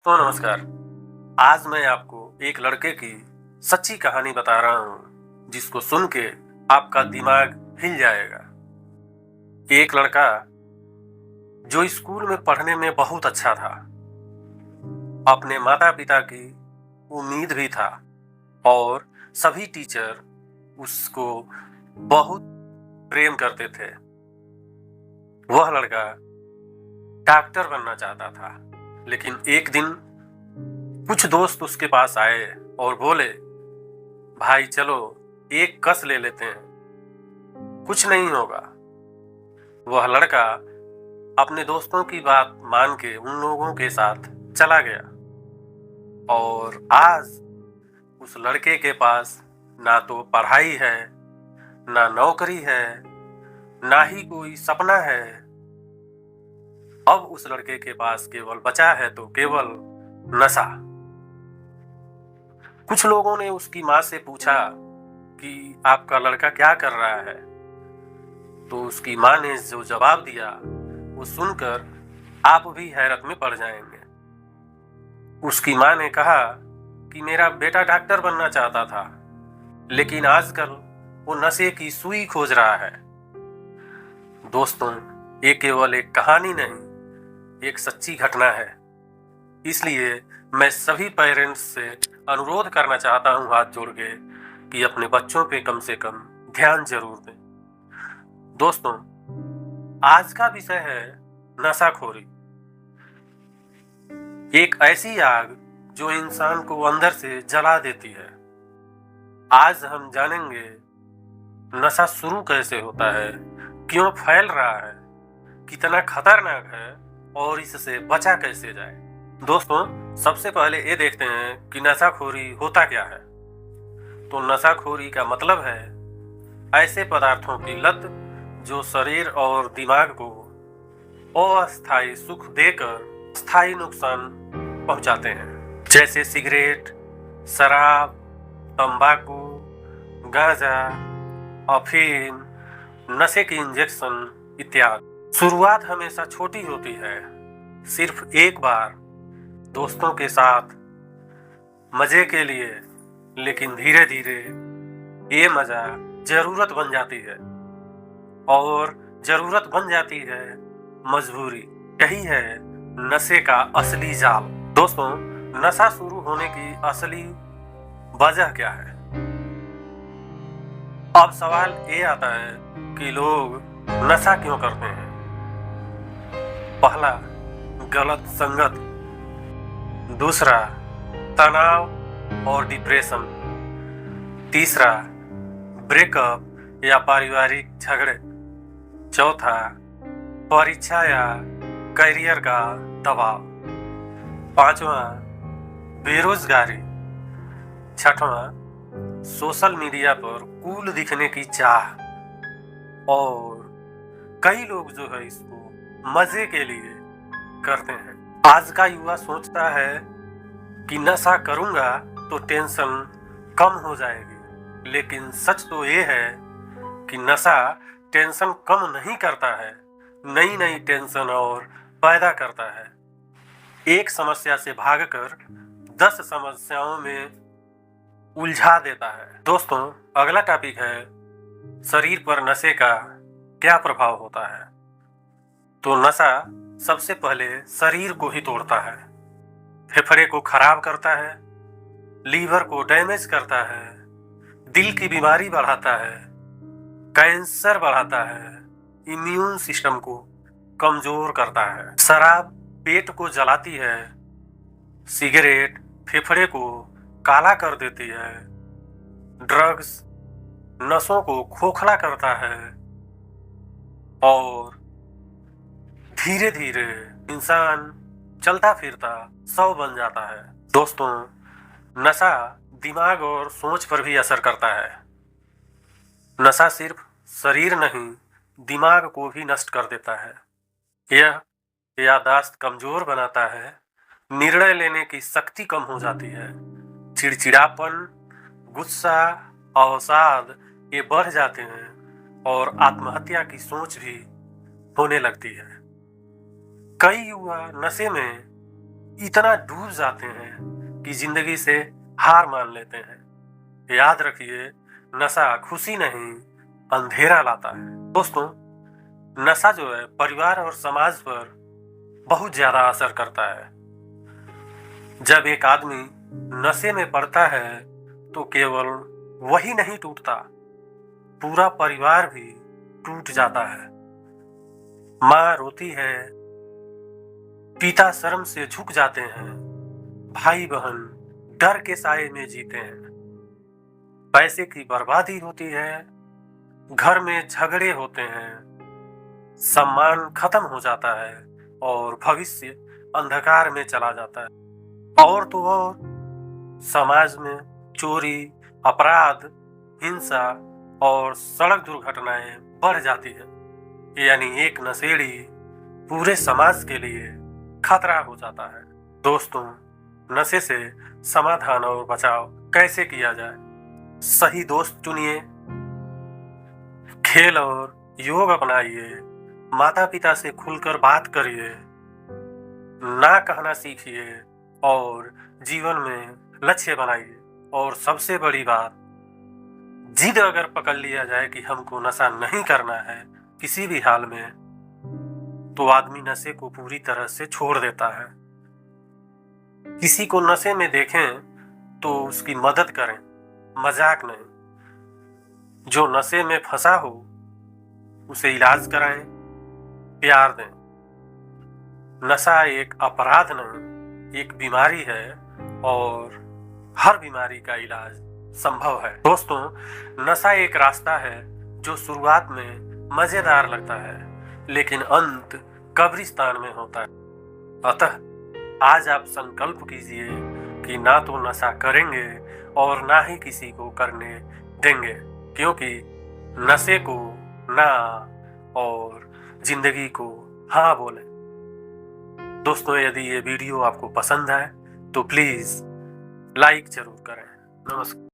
तो नमस्कार। आज मैं आपको एक लड़के की सच्ची कहानी बता रहा हूँ जिसको सुन के आपका दिमाग हिल जाएगा। एक लड़का जो स्कूल में पढ़ने में बहुत अच्छा था, अपने माता पिता की उम्मीद भी था और सभी टीचर उसको बहुत प्रेम करते थे। वह लड़का डॉक्टर बनना चाहता था, लेकिन एक दिन कुछ दोस्त उसके पास आए और बोले, भाई चलो एक कस ले लेते हैं, कुछ नहीं होगा। वह लड़का अपने दोस्तों की बात मान के उन लोगों के साथ चला गया और आज उस लड़के के पास ना तो पढ़ाई है, ना नौकरी है, ना ही कोई सपना है। अब उस लड़के के पास केवल बचा है तो केवल नशा। कुछ लोगों ने उसकी माँ से पूछा कि आपका लड़का क्या कर रहा है, तो उसकी माँ ने जो जवाब दिया वो सुनकर आप भी हैरत में पड़ जाएंगे। उसकी माँ ने कहा कि मेरा बेटा डॉक्टर बनना चाहता था, लेकिन आजकल वो नशे की सुई खोज रहा है। दोस्तों, ये केवल एक कहानी नहीं, एक सच्ची घटना है। इसलिए मैं सभी पेरेंट्स से अनुरोध करना चाहता हूँ हाथ जोड़ के कि अपने बच्चों पे कम से कम ध्यान जरूर दें। दोस्तों, आज का विषय है नशाखोरी। एक ऐसी आग जो इंसान को अंदर से जला देती है। आज हम जानेंगे नशा शुरू कैसे होता है, क्यों फैल रहा है, कितना खतरनाक है और इससे बचा कैसे जाए। दोस्तों, सबसे पहले ये देखते हैं कि नशाखोरी होता क्या है। तो नशाखोरी का मतलब है ऐसे पदार्थों की लत जो शरीर और दिमाग को अस्थायी सुख देकर स्थायी नुकसान पहुंचाते हैं, जैसे सिगरेट, शराब, तंबाकू, गांजा, अफीम, नशे की इंजेक्शन इत्यादि। शुरुआत हमेशा छोटी होती है, सिर्फ एक बार दोस्तों के साथ मजे के लिए, लेकिन धीरे धीरे ये मजा जरूरत बन जाती है और जरूरत बन जाती है मजबूरी। यही है नशे का असली जाल। दोस्तों, नशा शुरू होने की असली वजह क्या है? अब सवाल ये आता है कि लोग नशा क्यों करते हैं। पहला, गलत संगत। दूसरा, तनाव और डिप्रेशन। तीसरा, ब्रेकअप या पारिवारिक झगड़े। चौथा, परीक्षा या करियर का दबाव। पांचवा, बेरोजगारी। छठवां, सोशल मीडिया पर कूल दिखने की चाह। और कई लोग जो है इसको मजे के लिए करते हैं। आज का युवा सोचता है कि नशा करूंगा तो टेंशन कम हो जाएगी, लेकिन सच तो ये है कि नशा टेंशन कम नहीं करता है, नई नई टेंशन और पैदा करता है। एक समस्या से भागकर 10 समस्याओं में उलझा देता है। दोस्तों, अगला टॉपिक है शरीर पर नशे का क्या प्रभाव होता है। तो नशा सबसे पहले शरीर को ही तोड़ता है, फेफड़े को खराब करता है, लीवर को डैमेज करता है, दिल की बीमारी बढ़ाता है, कैंसर बढ़ाता है, इम्यून सिस्टम को कमजोर करता है। शराब पेट को जलाती है, सिगरेट फेफड़े को काला कर देती है, ड्रग्स नसों को खोखला करता है और धीरे धीरे इंसान चलता फिरता शव बन जाता है। दोस्तों, नशा दिमाग और सोच पर भी असर करता है। नशा सिर्फ शरीर नहीं, दिमाग को भी नष्ट कर देता है। यह याददाश्त कमजोर बनाता है, निर्णय लेने की शक्ति कम हो जाती है, चिड़चिड़ापन, गुस्सा, अवसाद ये बढ़ जाते हैं और आत्महत्या की सोच भी होने लगती है। कई युवा नशे में इतना डूब जाते हैं कि जिंदगी से हार मान लेते हैं। याद रखिए, नशा खुशी नहीं, अंधेरा लाता है। दोस्तों, नशा जो है परिवार और समाज पर बहुत ज्यादा असर करता है। जब एक आदमी नशे में पड़ता है तो केवल वही नहीं टूटता, पूरा परिवार भी टूट जाता है। माँ रोती है, पिता शर्म से झुक जाते हैं, भाई बहन डर के साए में जीते हैं। पैसे की बर्बादी होती है, घर में झगड़े होते हैं, सम्मान खत्म हो जाता है और भविष्य अंधकार में चला जाता है। और तो और समाज में चोरी, अपराध, हिंसा और सड़क दुर्घटनाएं बढ़ जाती है। यानी एक नशेड़ी पूरे समाज के लिए खतरा हो जाता है। दोस्तों, नशे से समाधान और बचाव कैसे किया जाए? सही दोस्त चुनिए, खेल और योग अपनाइए, माता पिता से खुलकर बात करिए, ना कहना सीखिए और जीवन में लक्ष्य बनाइए। और सबसे बड़ी बात, जिद अगर पकड़ लिया जाए कि हमको नशा नहीं करना है किसी भी हाल में, तो आदमी नशे को पूरी तरह से छोड़ देता है। किसी को नशे में देखें तो उसकी मदद करें, मजाक नहीं। जो नशे में फंसा हो उसे इलाज कराएं, प्यार दें। नशा एक अपराध नहीं, एक बीमारी है और हर बीमारी का इलाज संभव है। दोस्तों, नशा एक रास्ता है जो शुरुआत में मजेदार लगता है लेकिन अंत कब्रिस्तान में होता है। अतः आज आप संकल्प कीजिए कि ना तो नशा करेंगे और ना ही किसी को करने देंगे, क्योंकि नशे को ना और जिंदगी को हाँ बोले। दोस्तों, यदि ये वीडियो आपको पसंद आए तो प्लीज लाइक जरूर करें। नमस्कार।